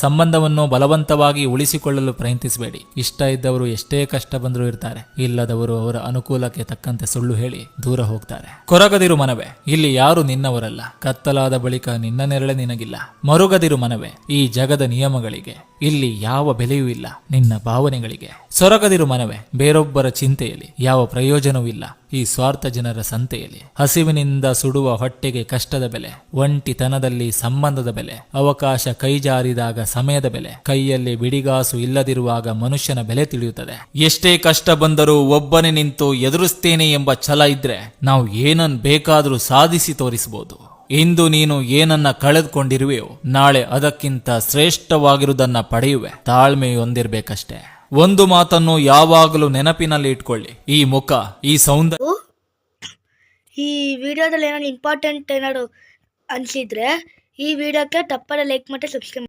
ಸಂಬಂಧವನ್ನು ಬಲವಂತವಾಗಿ ಉಳಿಸಿಕೊಳ್ಳಲು ಪ್ರಯತ್ನಿಸಬೇಡಿ. ಇಷ್ಟ ಇದ್ದವರು ಎಷ್ಟೇ ಕಷ್ಟ ಬಂದರೂ ಇರ್ತಾರೆ, ಇಲ್ಲದವರು ಅವರ ಅನುಕೂಲಕ್ಕೆ ತಕ್ಕಂತೆ ಸುಳ್ಳು ಹೇಳಿ ದೂರ ಹೋಗ್ತಾರೆ. ಕೊರಗದಿರು ಮನವೇ, ಇಲ್ಲಿ ಯಾರು ನಿನ್ನವರಲ್ಲ. ಕತ್ತಲಾದ ಬಳಿಕ ನಿನ್ನ ನೆರಳೆ ನಿನಗಿಲ್ಲ. ಮರುಗದಿರು ಮನವೇ, ಈ ಜಗದ ನಿಯಮಗಳಿಗೆ ಇಲ್ಲಿ ಯಾವ ಬೆಲೆಯೂ ಇಲ್ಲ ನಿನ್ನ ಭಾವನೆಗಳಿಗೆ. ಸೊರಗದಿರು ಮನವೇ, ಬೇರೊಬ್ಬರ ಚಿಂತೆಯಲ್ಲಿ ಯಾವ ಪ್ರಯೋಜನವೂ ಇಲ್ಲ ಈ ಸ್ವಾರ್ಥ ಜನರ ಸಂತೆಯಲ್ಲಿ. ಹಸಿವಿನಿಂದ ಸುಡುವ ಹೊಟ್ಟೆಗೆ ಕಷ್ಟದ ಬೆಲೆ, ಒಂಟಿತನದಲ್ಲಿ ಸಂಬಂಧದ ಬೆಲೆ, ಅವಕಾಶ ಕೈಜಾರಿದಾಗ ಸಮಯದ ಬೆಲೆ, ಕೈಯಲ್ಲಿ ಬಿಡಿಗಾಸು ಇಲ್ಲದಿರುವಾಗ ಮನುಷ್ಯನ ಬೆಲೆ ತಿಳಿಯುತ್ತದೆ. ಎಷ್ಟೇ ಕಷ್ಟ ಬಂದರೂ ಒಬ್ಬನೇ ನಿಂತು ಎದುರಿಸ್ತೇನೆ ಎಂಬ ಛಲ ಇದ್ರೆ ನಾವು ಏನನ್ ಬೇಕಾದರೂ ಸಾಧಿಸಿ ತೋರಿಸಬಹುದು. ಇಂದು ನೀನು ಏನನ್ನ ಕಳೆದುಕೊಂಡಿರುವೆಯೋ ನಾಳೆ ಅದಕ್ಕಿಂತ ಶ್ರೇಷ್ಠವಾಗಿರುವುದನ್ನ ಪಡೆಯುವೆ. ತಾಳ್ಮೆ ಹೊಂದಿರ್ಬೇಕಷ್ಟೇ. ಒಂದು ಮಾತನ್ನು ಯಾವಾಗಲೂ ನೆನಪಿನಲ್ಲಿ ಇಟ್ಕೊಳ್ಳಿ, ಈ ಮುಖ, ಈ ಸೌಂದರ್ಯ. ಈ ವಿಡಿಯೋದಲ್ಲಿ ಏನಾದ್ರು ಇಂಪಾರ್ಟೆಂಟ್ ಏನಾದ್ರು ಅನಿಸಿದ್ರೆ ಈ ವಿಡಿಯೋಕ್ಕೆ ತಪ್ಪದೆ ಲೈಕ್ ಮತ್ತು ಸಬ್ಸ್ಕ್ರೈಬ್